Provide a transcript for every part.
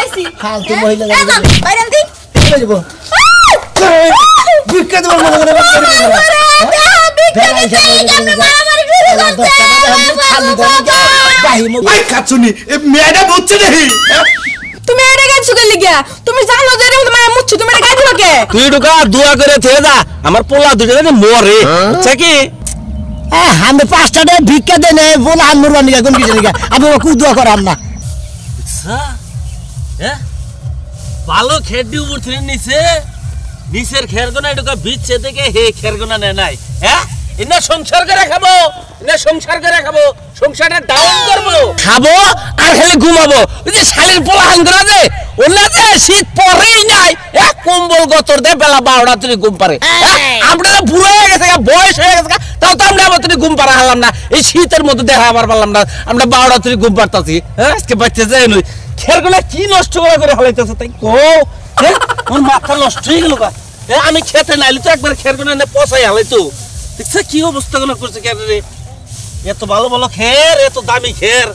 আইছি ফালতু মহিলা বাইরে দি যাবো ভিক্ষা দেব মনে করে ভাই কাচুনি এ মেয়েটা বুঝছে নাকি তুমি এটা গাইছো কে লিগা তুমি জানো যে এরকম মায়া মুচ্ছ তুমি এটা গাইছো কে তুই ঢুকা দোয়া করে থেকে যা আমার পোলা দুটো জানি মরে বুঝছ কি আমি 5 টাকা ভিক্ষা দেনে বলে আনমুর বানি কোন কিছু লিগা আমি ওকে দোয়া করাম না ভালো খেডি উঠছে নিচের খেরগোনা ঢুকা বিচ্ছে থেকে হে খেরগোনা নে নাই হ্যাঁ ইনা সংসার করে খাবো সংসারটা ডাউন করবো খাবো আর খালি ঘুমাবো ওই যে শালির পোলা হাঙ্গরা যে ওলা যে শীত পরেই নাই এক কম্বল গতর দে বেলা 12টা তুই ঘুম পারে আমরা তো বুড়ো হয়ে গেছে বয়স হয়ে গেছে তাও তো আমরা আবার ঘুম পারা হারলাম না এই শীতের মধ্যে দেখা আবার পারলাম না আমরা 12টা তুই ঘুম পারতাছি হ্যাঁ আজকে বাচ্চা যায় নই খেরগোনা কি নষ্ট করে হালাইতেছে তাই কো ওর মাথা নষ্ট হয়ে গেল আমি খেতে নাইলি তো একবার খেরগোনা নে পচাই হালাইতো দেখছ কি অবস্থা গুলো করছে খের রে এত ভালো ভালো খের এত দামি খের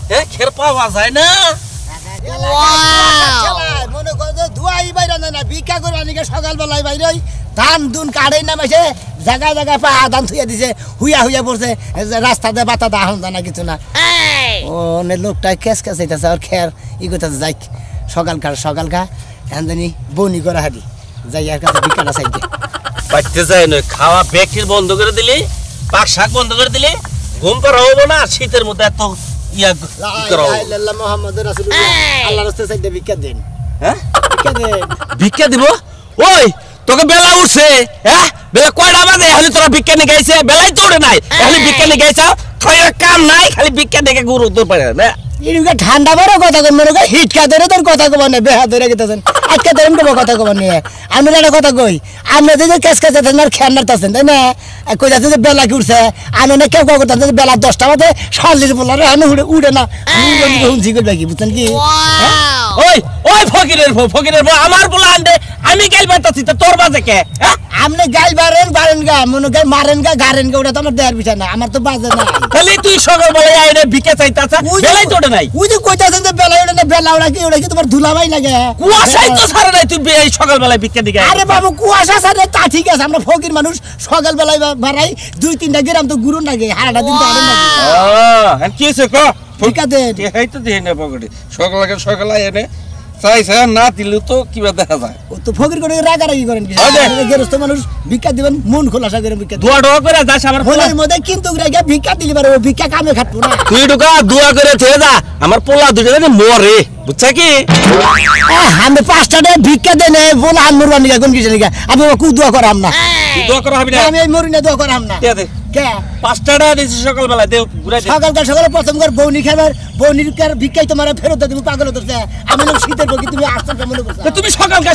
হ্যাঁ খের পাওয়া যায় না মনে করো ধুয়াই বাইরে না ভিক্ষা করে আনিকে সকাল বেলায় বাইরে ধান দুন কাড়াই নামাইছে জায়গায় জায়গায় পা ধান থুইয়া দিছে হুইয়া পড়ছে রাস্তাতে বাতা দাহন জানা কিছু না ও নে লোকটা কেস হইতাছে আর খের ই করতেছে যাই সকালকা এখানে বনি করা হাঁটি যাই আর কাছে ভিক্ষাটা চাইতে বাচ্চা যায় না খাওয়া বেকির বন্ধ করে দিলি পাক শাক বন্ধ করে দিলি ঘুম পারা হবো না শীতের মধ্যে এত ইয়া করো আল্লাহ মুহাম্মদুর রাসূলুল্লাহ আল্লাহর রাস্তায় চাইতে ভিক্ষা দেন হ্যাঁ ভিক্ষা দেন ভিক্ষা দিব ওই তোকে বেলা উঠছে হ্যাঁ বেলা কয়টা বাজে খালি তোরা ভিক্ষা নিয়ে গাইছে বেলাই তো উঠে নাই খালি ভিক্ষা নিয়ে গাইছ কাম নাই খালি ভিক্ষা দেখে গুরু উত্তর পারে না এদিকে ঠান্ডা বড় কথা কই মনে কই হিটকা ধরে তোর কথা কব না বেহা ধরে গেতেছেন আজকে ধরেন কব কথা কব নিয়ে আমি একটা কথা কই আপনি যে কেস কাছে আর খেয়াল নাড়তাছেন তাই না কই যাচ্ছে যে বেলা কি উঠছে আমি না কেউ কথা যে বেলা 10টা বাজে শালির বলারে আমি উড়ে না হুমঝি করবে কি বুঝছেন কি ওই ফকিরের আমার বলা আন্ডে আমি গাইল বাতাছি তো তোর বাজে কে আপনি গাইল বারেন গা মনে গাই মারেন গা গারেন গা ওটা তো আমার দেয়ার বিষয় না আমার তো বাজে না খালি তুই সকাল বেলায় আইনে ভিক্ষা চাইতাছ বেলাই তো ওঠে নাই ওই যে কইতাছেন যে বেলা ওঠে না বেলা ওটা কি তোমার ধুলাবাই লাগে কুয়াশাই তো ছাড়ে নাই তুই এই সকাল বেলায় ভিক্ষা দিকে আরে বাবু কুয়াশা ছাড়ে তা ঠিক আছে আমরা ফকির মানুষ সকাল বেলায় বাড়াই 2-3টা গ্রাম তো গুরু লাগে হারাটা দিন তো আরে না আর কি হইছে ক ভিক্ষা দেন এই তো দেই না পকেটে সকালে এনে চাইছে না দিলে তো কিবা দেখা যায় ও তো ফকির করে রাগারাগি করেন কি গেরস্ত মানুষ ভিক্ষা দিবেন মন খোলাসা করে ভিক্ষা দোয়া করে যাস আমার ফোনের মধ্যে কিন্তু রাগা ভিক্ষা দিলি পারে ও ভিক্ষা কামে খাটবো না তুই ঢুকা দোয়া করে থেকে যা আমার পোলা দুটো জানি মরে বুঝছ কি আমি 5 টাকা ভিক্ষা দেনে বলে আনমুর বানি কোন কিছু লিগা আমি ওকে দোয়া করাম না দোয়া করা হবে না আমি এই মরি না দোয়া করাম না দে কে 5 টাকা দিছি সকাল বেলা দে ঘুরাই দে সকালে প্রথম করে বউনি খাবার বউনির কার ভিক্ষাই তোমার ফেরত তুমি পাগল হতেছ আমি না শীতের বকি তুমি আসতে কেমন করছ তুমি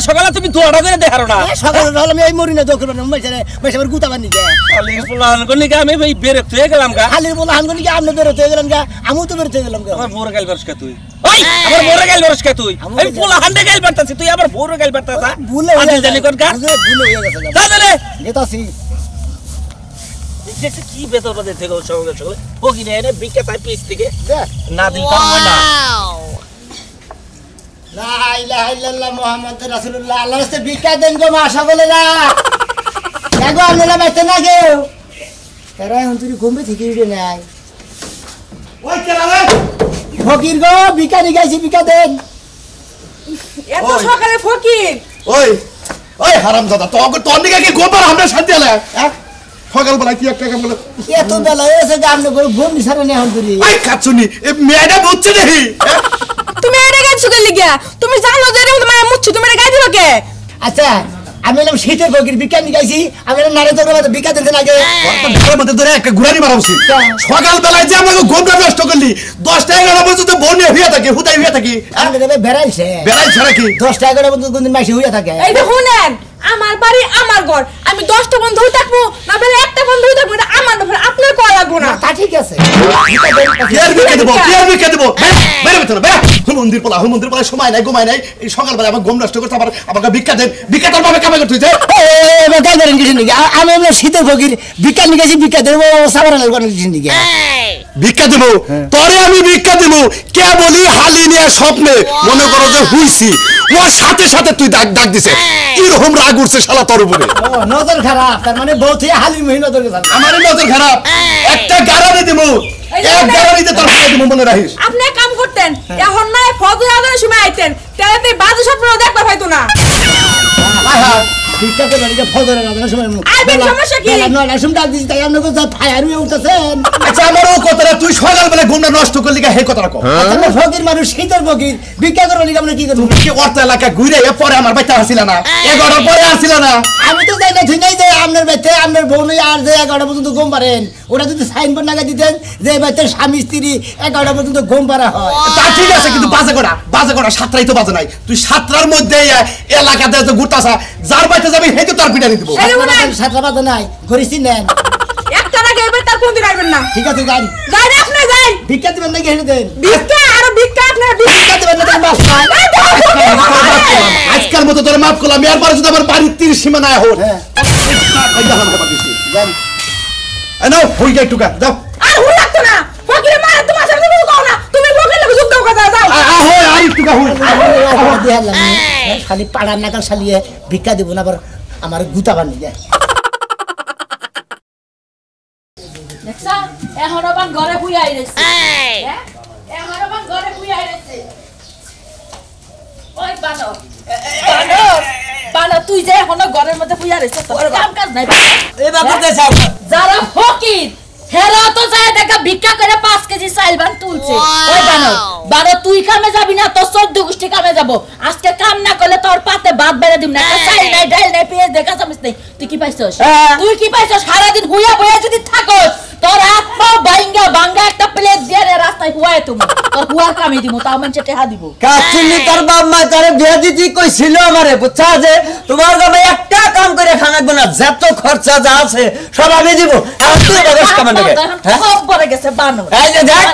সকালে তুমি দোয়াটা করে দেখারো না সকালে হল আমি এই মরি না দোয়া করব না মেশাবার গুতা বানি গে খালি পোলা আনগনি আমি ভাই বের হয়ে গেলাম গা খালি বলা আনগনি কি আপনি বের হয়ে গেলেন গা আমিও তো বের হয়ে গেলাম গা আমার বড় গাইল বরস কা তুই ওই আমার বড় গাইল বরস কা তুই এই পোলা হান্ডে গাইল বারতাছিস তুই আবার বড় গাইল বারতাছা ভুলে আদি জানি কোন কা ভুলে হয়ে গেছে দাদারে নেতাছি দেখতে কি বেতল বাদে থেকে সকালে ওকি নেই না ভিক্ষা পাই পিস থেকে না দিল কাম হয় না লা ইলাহা ইল্লাল্লাহ মুহাম্মাদুর রাসূলুল্লাহ আল্লাহর কাছে ভিক্ষা দেন গো মা সকলেরা দেখো আপনারা বাইতে না কেউ তারা এখন তুই ঘুমে থেকে উঠে নাই ওই কেরালে ফকির গো ভিক্ষা নিগাইছি ভিক্ষা দেন এত সকালে ফকির ওই হারামজাদা তোর দিকে কি গোবর আমরা শান্তি আলে সকাল বেলা কি একটা কাম বলে এত বেলা হয়েছে যে আপনি করে ঘুম নিছারে না এখন তুই ভাই কাচুনি এ মেয়েটা বুঝছে নাকি তুমি এটা গাইছো কে লিগা তুমি জানো যে এরকম মায়া মুচ্ছ তুমি এটা গাইছো কে আচ্ছা আমি এলাম শীতের ফকির ভিক্ষা নিগাইছি আমি নারে তোর মধ্যে ভিক্ষা দিতে লাগে ঘরের মধ্যে ধরে একটা ঘুরানি মারা উচিত সকাল বেলায় যে আমাকে গোবর নষ্ট করলি 10টা 11টা পর্যন্ত বনে হইয়া থাকে হুদাই হইয়া থাকি আমি দেবে বেড়াইছে নাকি 10টা 11টা পর্যন্ত কোনদিন মাসি হইয়া থাকে এইটা শুনেন আমার বাড়ি আমার ঘর আমি 10টা বন্ধ হই থাকবো না বেলা একটা বন্ধ হই থাকবো এটা আমার ব্যাপার আপনার করা লাগবো না তা ঠিক আছে কি আর ভিক্ষা দেব বেরে বেতন বেরে মন্দির পোলা সময় নাই ঘুমায় নাই এই সকাল বেলা আমার ঘুম নষ্ট করতে আমাকে ভিক্ষা দেন ভিক্ষা তোর ভাবে কামাই করতে হইছে গাই করেন কিছু নাকি আমি শীতের ফকির ভিক্ষা নিগাইছি ভিক্ষা দেবো সাবারের কিছু নাকি ভিক্ষা দেবো তোরে আমি ভিক্ষা দেবো কে বলি হালি নিয়ে স্বপ্নে মনে করো যে হুইছি ওর সাথে সাথে তুই ডাক দিছে কিরকম রাগ উঠছে শালা তোর উপরে নজর খারাপ তার মানে বউ থেকে হালির মহি নজর গেছে আমারই নজর খারাপ একটা গারানি দেবো এক গারানিতে তোর ভিক্ষা দেবো মনে রাখিস আপনি এক কাম করতেন এখন না ফজর আজানের সময় আইতেন তাহলে তো বাজে স্বপ্ন দেখতে পাইতো না ভিক্ষা করে নিয়ে ফজরে রাতের সময় আইবেন সমস্যা কি নয়টার সময় ডাক দিছি তাই আপনি কোথায় ফায়ার হয়ে উঠতেছেন আচ্ছা আমারও কথাটা তুই সকালবেলা ঘুমটা নষ্ট করলি হে কথাটা কম আচ্ছা ফকির মানুষ শীতের ফকির ভিক্ষা করে নিয়ে আমরা কি করবো তুমি কি অর্থ এলাকা ঘুরে পরে আমার বাচ্চা আসিল না 11টার পরে আসিল না আমি তো যাই না ঠিক নাই যে আপনার বাড়িতে আপনার বউ নেই আর যে 11টা পর্যন্ত ঘুম পারেন ওটা যদি সাইনবোর্ড লাগাই দিতেন যে বাড়িতে স্বামী স্ত্রী 11টা পর্যন্ত ঘুম পারা হয় তা ঠিক আছে কিন্তু বাজে করা সাতটাই তো বাজে নাই তুই সাতটার মধ্যে এলাকাতে তো ঘুরতাছা যার বাড়িতে যাবি হেঁটে তার পিটানি দিব সাতটা বাজে নাই ঘুরিছি নেন একটা না গেবে তার কোন দিন আইবেন না ঠিক আছে যাই যাই আপনি যাই ভিক্ষা দিবেন নাকি হেঁটে দেন ভিক্ষা আর ভিক্ষা আপনার ভিক্ষা দিবেন নাকি বাস আজকাল মতো তোর মাফ করলাম এরপরে যদি আমার বাড়ির 30 সীমানায় হোক নাও হই যাই টুকা যাও আর হুল লাগতো না ফকিরে মারে তোমার সামনে বউ কও না তুমি ফকির লোক যুদ্ধ কথা যাও হয় আই টুকা হই খালি পাড়ার নাকাল শালিয়ে ভিক্ষা দিব না আবার আমার গুতা বানি যায় দেখছা এখন আবার ঘরে শুই আইরেছে এখন আবার ঘরে শুই আইরেছে ওই বানর বানর তুই যে এখন ঘরের মধ্যে শুই আইরেছে তোর কাম কাজ নাই এই বাবুতে যাও যারা ফকির হেরা তো যায় দেখা ভিক্ষা করে 5 কেজি চাইল বান তুলছে ওই বানর তুই কামে যাবি না তোর 14 গোষ্ঠী কামে যাব আজকে কাম না করলে তোর পাতে ভাত বেড়ে দিম না চাইল নাই ডাল নাই পেঁয়াজ দেখা যামিস নাই তুই কি পাইছস সারা দিন হুইয়া বইয়া যদি থাকস তোর হাত পা ভাঙ্গা একটা প্লেট দিয়ে রাস্তায় হুয়ায় তুমি তোর হুয়ার কামে দিব তাও মানুষে টেহা দিব কাচিনি তোর বাপ মা তারে বিয়া দিতে কইছিল আমারে বুঝছা যে তোমার গাবে একটা কাম করে খানাকবে না যত খরচা যা আছে সব আমি দিব আর তুই বাগাস কামান লাগে সব পড়ে গেছে বানর এই যে দেখ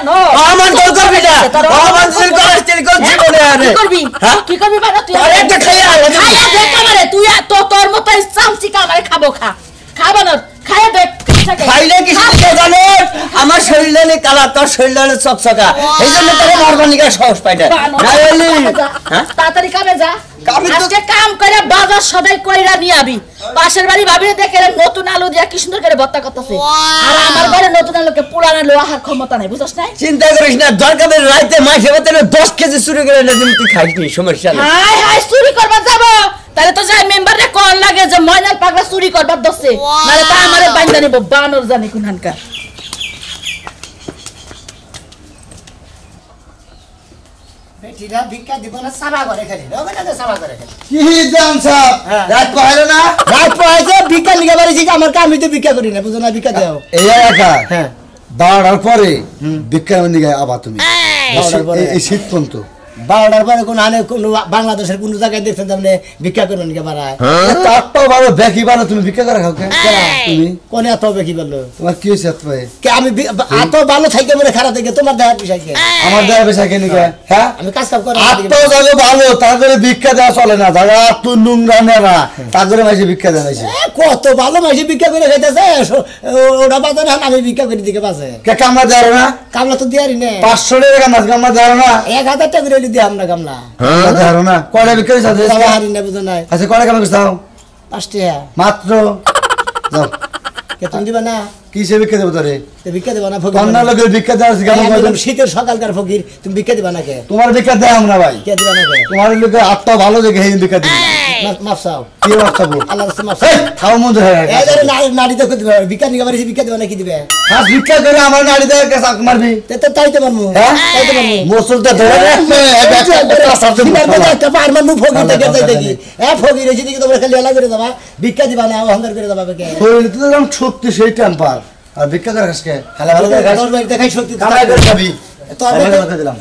আমার তোর করবি না আমার তোর করছিস কোন জীবনে আরে কি করবি বানর তুই আরে একটা খাইয়া খাইয়া দেখ আমারে তুই তো তোর মত চামচি কামারে খাবো খা বানর খাইয়া দেখ খাইলে কি জানো আমার শরীরে কালা তোর শরীরে চকচকা এইজন্য তোর মরবানিকা সাহস পাই না নাইলি তাড়াতাড়ি কামে যা আজকে কাম করে বাজার সদাই কইরা নিয়ে আবি পাশের বাড়ি ভাবিরে দেখে নতুন আলু দিয়া কি সুন্দর করে ভর্তা করতেছে আর আমার বাড়ি নতুন আলুকে পুরানো লোহার ক্ষমতা নাই বুঝছস না চিন্তা করিস না দরকার রাইতে মাসে বেতনে 10 কেজি চুরি করে না তুই খাইবি সমস্যা নেই হাই হাই চুরি করবা যাব তাহলে তো যাই মেম্বারে কোন লাগে যে ময়নাল পাগলা চুরি করবার দছে নালে তা আমারে বাইন্দা নিব বানর জানি কোনখানকার বেটিরা ভিক্ষা দিব না সাবা করে খালি রবে না সাবা করে খালি কি জান সাহেব রাত পাইলো না রাত পাইছে ভিক্ষা লিখে বাড়িছি আমার কামই তো ভিক্ষা করি না বুঝো না ভিক্ষা দাও এই একা হ্যাঁ 12টার পরে ভিক্ষা নিয়ে আবার তুমি 12টার পরে এই শীত পর্যন্ত 12টার পরে কোন আনে কোন বাংলাদেশের কোন জায়গায় দেখছেন আপনি ভিক্ষা করে নিয়ে বাড়ায় তারটাও ভালো দেখি ভালো তুমি ভিক্ষা করে খাও তুমি কোনে এত বেশি বললো তোমার কি হয়েছে এত ভাই কে আমি এত ভালো থাইকে মনে খারাপ থেকে তোমার দেহার বিষয় কি আমার দেয়া বেশা কেন হ্যাঁ আমি কাজ কাম করে আত্ম যাবে ভালো তারপরে ভিক্ষা দেওয়া চলে না যারা আত্ম নোংরা নেরা তারপরে মাসে ভিক্ষা দেওয়া হয়েছে কত ভালো মাসে ভিক্ষা করে খাইতেছে ওটা বাজার আমি ভিক্ষা করে দিকে বাজে কে কামলা দেওয়ার না কামলা তো দিয়ারি নেই 500 টাকা মাছ কামলা দেওয়ার না 1000 টাকা করে দিয়ে আমরা কামলা দেওয়ার না কয়টা ভিক্ষা দিয়েছে হারি না বুঝো নাই আচ্ছা কয়টা কামলা করছাও 5 টাকা মাত্র যাও কে তুমি দিবা না কিসে ভিক্ষা দেবো তোরে ভিক্ষা দেবা না কন্যা লোকের ভিক্ষা দেওয়া একদম শীতের সকালকার ফকির তুমি ভিক্ষা দিবা না কে তোমার ভিক্ষা দেয় আমরা ভাই কে দিবা না কে তোমার লোকে আত্মা ভালো দেখে এই ভিক্ষা দিই মাফ চাও কি বাচ্চা বল আল্লাহ রাস্তায় মাফ এই খাও মন ধরে এই ধরে নারী তো দিবে ভিক্ষা নিয়ে বাড়ি ভিক্ষা দিবা না কি দিবে হাস ভিক্ষা করে আমার নাড়ি দেয় কে সাক মারবি তো তাইতে পারমু হ্যাঁ তাইতে পারমু মুসলটা ধরে একটা পার মারমু ফকির থেকে যাইতে কি ফকির এসে দিকে তোমরা খালি এলা করে যাবা ভিক্ষা দিবা না অহংকার করে যাবা কে শরীরে তো যেমন শক্তি সেই টেম্পার আর ভিক্ষা করে খাসকে খালা ভালো করে খাস তোর বাড়িতে খাই শক্তি কামাই করে খাবি তোর কামাই বাড়িতে করে দিলাম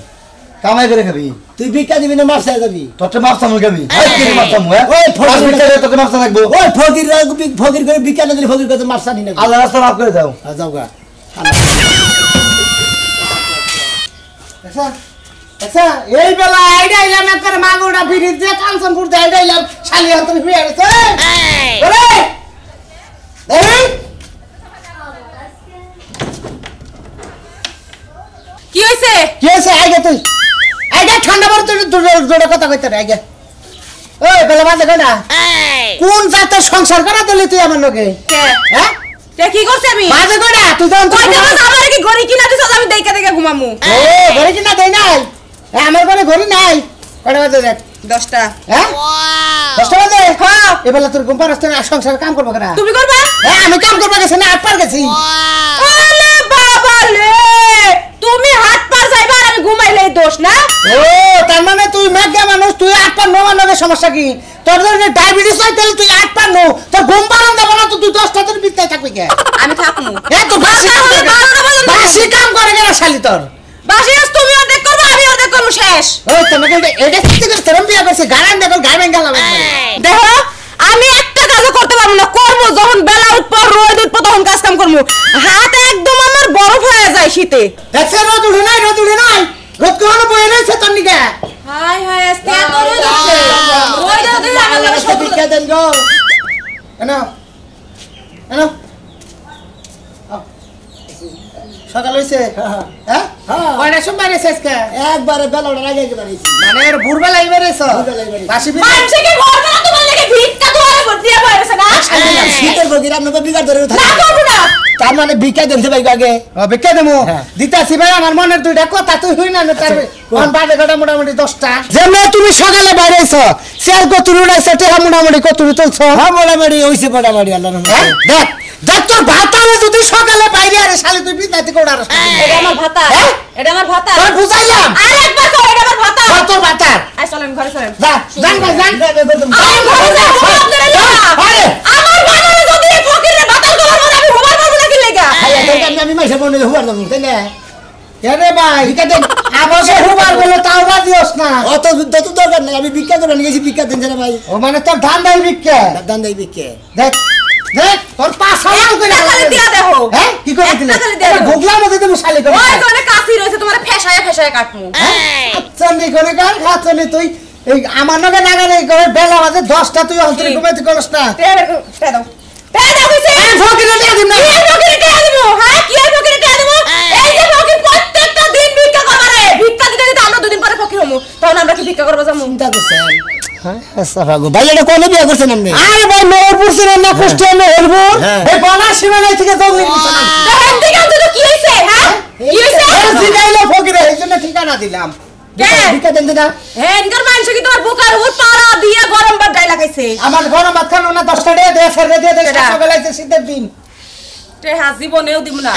কামাই করে খাবি তুই ভিক্ষা দিবি না মাফ চাই যাবি তোরটা মাফ সামু খাবি কি মাফ সামু ওই ফকির ভিক্ষা করে তোকে মাফ রাখবো ওই ফকির করে ভিক্ষা না দিলে ফকির কাছে মাফ চানি না আল্লাহ রাস্তা মাফ করে দাও যাও গা আচ্ছা আচ্ছা এই বেলা আইডা আইলাম একবার মাগুড়া ফিরিত যে কাঞ্চনপুর দে আইডা আইলাম শালি হাতে ফিরে গেছে ওরে এই আছে আগে তুই আগে ঠান্ডা পড়ে তুই জোরে কথা কইতে রে আগে ওই বেলা বাজে কয়টা কোন জাতের সংসার করা দিলি তুই আমার লগে হ্যাঁ তে কি করছ আমি বাজে কয়টা তুই যখন কইতে বল আমারে কি ঘড়ি কিনা দিছ আমি দেইকা দেইকা ঘুমামু ও ঘড়ি কিনা দেই নাই আমার ঘরে ঘড়ি নাই কয়টা বাজে দেখ 10টা হ্যাঁ 10টা বাজে হ্যাঁ এবেলা তোর ঘুম পারছ না সংসার কাম করব কেন তুমি করবা হ্যাঁ আমি কাম করব গেছি না আট পার গেছি আলে বাবা লে তুমি হাত পার যাইবা আর আমি ঘুমাইলেই দোষ না ও তার মানে তুই মেঘা মানুষ তুই আট পার নো মানবে সমস্যা কি তোর যদি ডায়াবেটিস হয় তাহলে তুই আট পার নো তোর ঘুম পারান দেব না তো তুই 10টা তোর বিত্তাই থাকবি কে আমি থাকমু এ তো বাসি কাম করে কেন শালি তোর বাসি আজ তুমি অর্ধেক করবা আমি অর্ধেক করব শেষ ও তোমাকে এটা কি করে তেরম বিয়া করছে গারান দেখো গারান গেলাম দেখো আমি একটা কাজও করতে পারবো না করবো যখন বেলা উঠবো রোদ উঠবো তখন কাজ কাম করবো হাত একদম আমার বরফ হয়ে যায় শীতে দেখছে রোদ উঠে নাই রোদ কখনো বয়ে রয়েছে তোর নিকে হাই হাই আজকে এত রোদ উঠছে রোদ উঠে আমার লাগে সব ভিক্ষা দেন গো এনো এনো সকাল হইছে হ্যাঁ কয়টার সময় বাইরে আজকে একবারে বেলাটা লাগে একবারে মানে এর ভোরবেলা আইবারে এসো বাসি মানুষকে ঘর না তোমার লাগে ভিক্ষা দুয়ারে ভর্তি হয়ে পড়েছে না শীতের বগির আপনি তো বিকার ধরে না করব না তার মানে ভিক্ষা দেন ভাই আগে ভিক্ষা দেবো দিতাছি ভাই আমার মনের দুইটা কথা তুই হই না তার কোন বাজে ঘটা মোটামুটি 10টা যেমন তুমি সকালে বাইরে আইছো সেল কতুরি উড়াইছো টেহা মোটামুটি কতুরি তুলছো হ্যাঁ মোটামুটি হইছে মোটামুটি আল্লাহর রহমতে দেখ দেখ তোর ভাতারে যদি সকালে বাইরে আরে শালি তুই বিদাতি কোড়ার এটা আমার ভাতা এটা আমার ভাতা তোর বুঝাইলাম আরেকবার কর এটা আমার ভাতা তোর ভাতা আই চলেন ঘরে চলেন যা যান ভাই যান আমি ঘরে যাব আপনারা না আরে আমার বানারে যদি এই ফকিরের ভাতার করার মনে আমি হবার পাবো না কি লাগা ভাই তোর আমি মাইসা বনে হুয়ার দাম তাই না আরে ভাই ভিক্ষা দেন আবাসে হুবার বলে তাও বাদিওস না অত তো দরকার নাই আমি ভিক্ষা করে নিয়ে গেছি ভিক্ষা দেন জানা ভাই ও মানে তোর ধান দেই ভিক্ষা ধান দেই ভিক্ষা দেখ দেখ তোর পাঁচ হাজার করে টাকা দিয়া দেখো হ্যাঁ কি করে দিলে ভোগলা মধ্যে তুমি শালি করে ওই কোনে কাশি রইছে তোমার ফেসায় ফেসায় কাটমু আচ্ছা নি করে গান খাচ্ছনি তুই এই আমার নগে নাগালে করে বেলা বাজে 10টা তুই অন্তরে ঘুমাইতে করছ না তে দাও কইছে এই ফকিরে দিয়ে দিম না কি ফকিরে দিয়ে দেবো হ্যাঁ কি ফকিরে দিয়ে দেবো এই যে ফকির প্রত্যেকটা দিন ভিক্ষা করে ভিক্ষা দিতে দিতে আমরা দুদিন পরে ফকির হমু তখন আমরা কি ভিক্ষা করব যামু চিন্তা করছেন হ্যাঁ সাফাগো ভাই এটা কোন বিয়া করছেন আপনি আরে ভাই মেহেরপুর ছিলেন না কুষ্টিয়া মেহেরপুর এই বনা সীমানায় থেকে তো নিছেন দেখেন দিগাল তো কি হইছে হ্যাঁ কি হইছে এই জিগাইলো ফকিরে এইজন্য ঠিকানা দিলাম ভিক্ষা দেন না হ্যাঁ ইনকার মানুষ কি তোমার বুকার উপর পাড়া দিয়ে গরম ভাত ডাই লাগাইছে আমার গরম ভাত খানো না 10টা টাকা দিয়ে ফেরবে দিয়ে দে সকালে শীতের দিন তে হাসি বনেও দিব না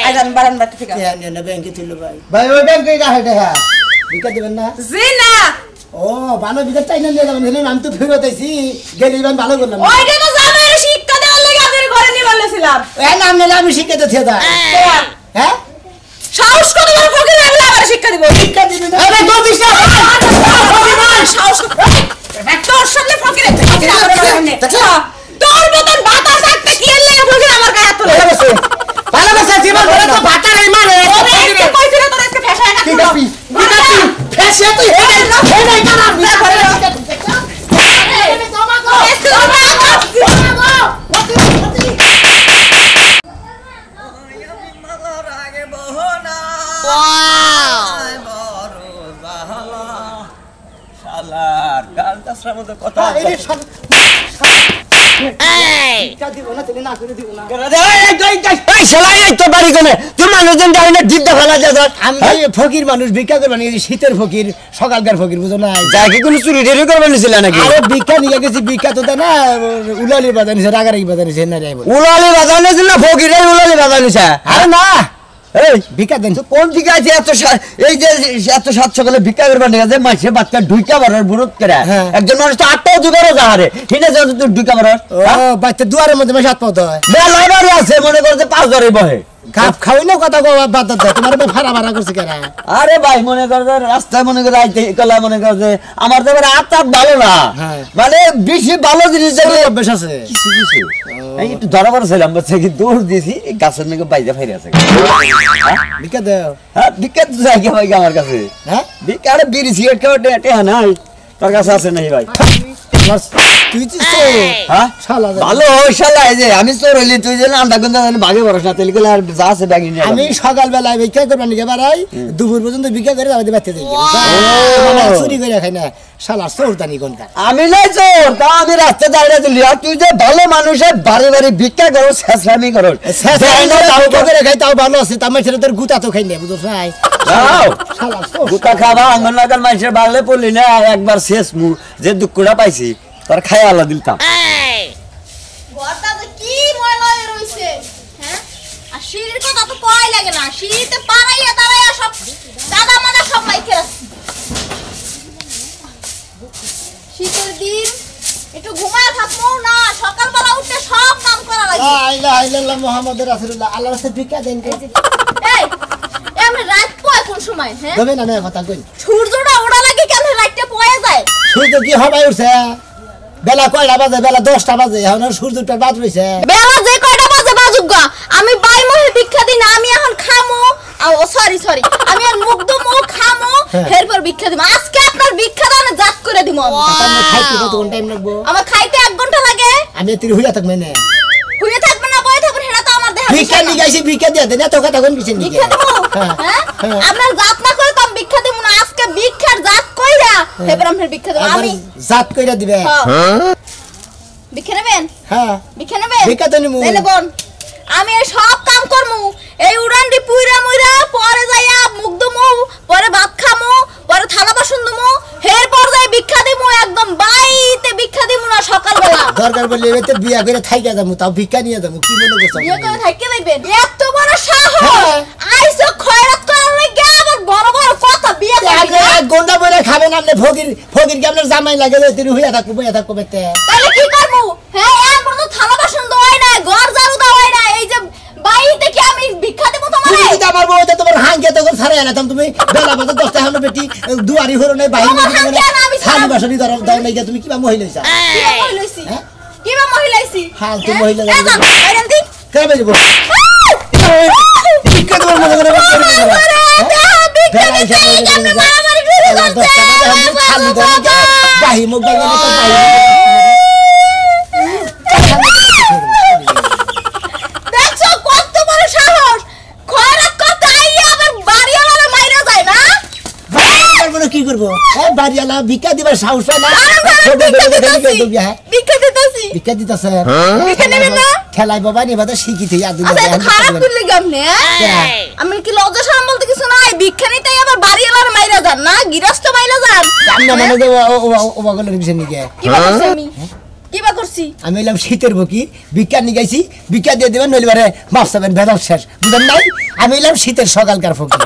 আজ আমি বারান বাট ঠিক আছে না ব্যাংকে ছিল ভাই ভাই ওই ব্যাংকে রাখে দেখা ভিক্ষা দিবেন না জি না ও ভালো ভিক্ষা চাই না নিয়ে যাবেন আমি তো ফেরত আইছি গেলে ইমান ভালো করলাম ওইটা তো জামাইয়ের শিক্ষা দেওয়ার লাগি আপনার ঘরে নিয়ে বলেছিলাম এই নাম নিলে আমি শিখে তো থেদা হ্যাঁ সাহস কত বড় ফকির আমি আবার শিক্ষা দিব শিক্ষা দিবেন আরে দোদিস না সাহস তোর সামনে ফকির তোর মতন বাতাস থাকতে কি এর লাগে ফকির আমার গায়ে হাত তোলে ভালোবাসা জীবন ভরে তো ভাতা নাই মানে ওরে কইছিল তোর আজকে ফেসায় কাটলো ঠিক আছে ফেসে তুই হে নাই কানা বিয়া করে শালার গালটার মধ্যে কথা ফকির মানুষ ভিক্ষা করবেন শীতের ফকির সকালকার ফকির বুঝো না যাকে কোনো চুরি টেরি করবেন নিছিল নাকি আরে ভিক্ষা নিয়ে গেছি ভিক্ষা তো দেয় না উলালি বাজার নিছে রাগারাগি বাজার নিছে না যাইব উলালি বাজার নিছিল না ফকিরে উলালি বাজার নিছে আরে না এই ভিক্ষা দেন কোন দিকে আছে এই যে এত সাত সকালে ভিক্ষা করবার নিয়ে আছে মাসে বাচ্চা ঢুইকা বাড়ার বুড়ত করে একজন মানুষ তো 8টাও দুগারও যাহারে হিনে যাও তুই ঢুইকা বাড়ার ও বাচ্চা দুয়ারের মধ্যে মাস হাত পাও হয় মেলা বাড়ি আছে মনে করছে 5 ঘরে বহে খাপ খাওই না কথা বাদ দেয় তোমার ভাড়া ভাড়া করছে কেন আরে ভাই মনে কর রাস্তায় মনে করে আইতে কলা মনে কর যে আমার তো এবার আত্মাত ভালো না মানে বেশি ভালো জিনিস দেখলে অভ্যাস আছে কিছু কিছু এই একটু ধরা পড়ছিলাম বাচ্চা কি দৌড় দিয়েছি গাছের নাকি বাইরে ফাইরে আছে ভিক্ষা দাও হ্যাঁ ভিক্ষা তো যাই ভাই আমার কাছে হ্যাঁ ভিক্ষা আরে বিড়ি সিগারেট খাওয়া টেহা নাই তোর কাছে আছে নাই ভাই তুই তো চোর। হ্যাঁ শালা যা। ভালো ওই শালা এই যে আমি চোর হইলি তুই যে আন্ডা গুন্দা ভাগে বরস না তেল গুলো আর যা আছে ব্যাগি নিয়ে আমি সকালবেলায় ভিক্ষা করবার নিকে বাড়াই দুপুর পর্যন্ত ভিক্ষা করে আমাদের বাড়তে যাই চুরি করে খাই না শালা চোরদানি কোনটা আমি নাই চোর তা আমি রাস্তা দাঁড়িয়ে দিলি আর তুই যে ভালো মানুষের বাড়ি বাড়ি ভিক্ষা করো শেষরামি করো করে খাই তাও ভালো আছে তার মাঝে তোর গুতা তো খাই না বুঝছ নাই যাও শালা চোর গুতা খাবা আঙ্গন লাগার মানুষের বাড়লে পড়লি না একবার শেষ মু যে দুঃখটা পাইছি তার খাই আলা দিলতাম ঘরটা যে কি ময়লা হয়ে রইছে হ্যাঁ আর সিঁড়ির কথা তো কই লাগে না সিঁড়িতে পাড়াইয়া দাঁড়াইয়া সব দাদা মাদা সব মাইকে রাখছি শীতের দিন একটু ঘুমায় থাকবো না সকালবেলা উঠে সব কাম করা লাগে লা ইলাহা ইল্লাল্লাহ মুহাম্মাদুর রাসূলুল্লাহ আল্লাহর কাছে ভিক্ষা দেন এই আমি রাত পয় কোন সময় হ্যাঁ দেবে না কথা কই সূর্যটা ওড়া লাগে কেন রাতটা পয়ে যায় সূর্য কি হবাই উঠছে বেলা কয়টা বাজে বেলা 10টা বাজে এখন সূর্যটা বাদ রইছে বেলা যে কয়টা বাজে বাজুক গা আমি বাই মহে ভিক্ষা দিই না আমি এখন খামো ও সরি আমি আর মুখ দো মুখ খামো এরপর ভিক্ষা দিব আজকে আপনার ভিক্ষা দানে জাত করে দিব আমি খাইতে কতক্ষণ টাইম লাগবো আমার খাইতে 1 ঘন্টা লাগে আমি তুই হইয়া থাকবে না হুইয়ে থাকবে না বই থাকবে সেটা তো আমার দেহ ভিক্ষা নিয়ে গাইছি ভিক্ষা দিয়ে দেন এত কথা কোন কিছু নিয়ে ভিক্ষা দিব হ্যাঁ আপনার জাত না করে তো আমি ভিক্ষা দিব না আজকে ভিক্ষার জাত কইরা এরপর আপনার ভিক্ষা দিব আমি জাত কইরা দিবে ভিক্ষা নেবেন হ্যাঁ ভিক্ষা নেবেন ভিক্ষা তো নিমু তাহলে বোন আমি এই সব কাম করমু এই উড়ানডি পুইরা মুইরা পরে যাইয়া মুখ দুমু পরে ভাত খামু পরে থালা বাসন দুমু এরপর যাই ভিক্ষা দিমু একদম বাইতে ভিক্ষা দিমু না সকালবেলা দরকার বললে এতে বিয়া করে থাইকা যামু তাও ভিক্ষা নিয়ে যামু কি মনে করছ বিয়ে করে থাকতে যাইবেন এত বড় সাহস আইসো খয়রাত করার লাগি আবার বড় বড় কথা বিয়ে করবি না গন্ডা বলে খাবেন আপনি ফকির কি আপনার জামাই লাগে তুই হইয়া থাকবো বইয়া থাকবো বেতে তাহলে কি করবো হ্যাঁ এরপর তো থালা বাসন দোয়াই না ঘর ঝাড়ু দেওয়াই না এই যে বাইতে কি আমি ভিক্ষা দেব তোমারে তুমি যদি আমার বউতে তোমার হাঙ্গে তো ছাড়াই আনাতাম তুমি বেলা বাজে 10টা হলো বেটি দুয়ারি হলো নাই বাইরে আমার হাঙ্গে না, আমি খালি বাসনি দাও দাও নাই তুমি কিবা মহিলাইছা কিবা মহিলাইছি কিবা মহিলাইছি হাল তো মহিলা এই যান বাইরেন দিন কেমন যাব ভিক্ষা তোমার মনে করে ভিক্ষা দিতে কেমনে মারামারি শুরু করছে খালি দাও বাহি মুখ বাগানে তো বাহি দেখছো কত বড় সাহস খয়রাত করতে আইয়া আবার বাড়িওয়ালা মাইরা যায় না মানে কি করবো বাড়িওয়ালা ভিক্ষা দিবার সাহস পায় না ভিক্ষা দিতেছি ভিক্ষা দিতেছে ভিক্ষা নেবেন না খেলাই বাবা নিবা তো শিখিতে আচ্ছা এত খারাপ করলে কেমনে আমি কি লজ্জা শরম বলতে কিছু নাই ভিক্ষা নিতে আবার বাড়িওয়ালার মাইরা যান না গৃহস্থ মাইরা যান আমি মনে ও বাগলের বিষয় নিকে কিবা করছি আমি কিবা করছি আমি এলাম শীতের বকি ভিক্ষা নিয়ে গাইছি ভিক্ষা দিয়ে দেবেন নইলে বারে মাছ পাবেন ভেদাল শেষ বুঝলেন নাই আমি এলাম শীতের সকালকার ফকির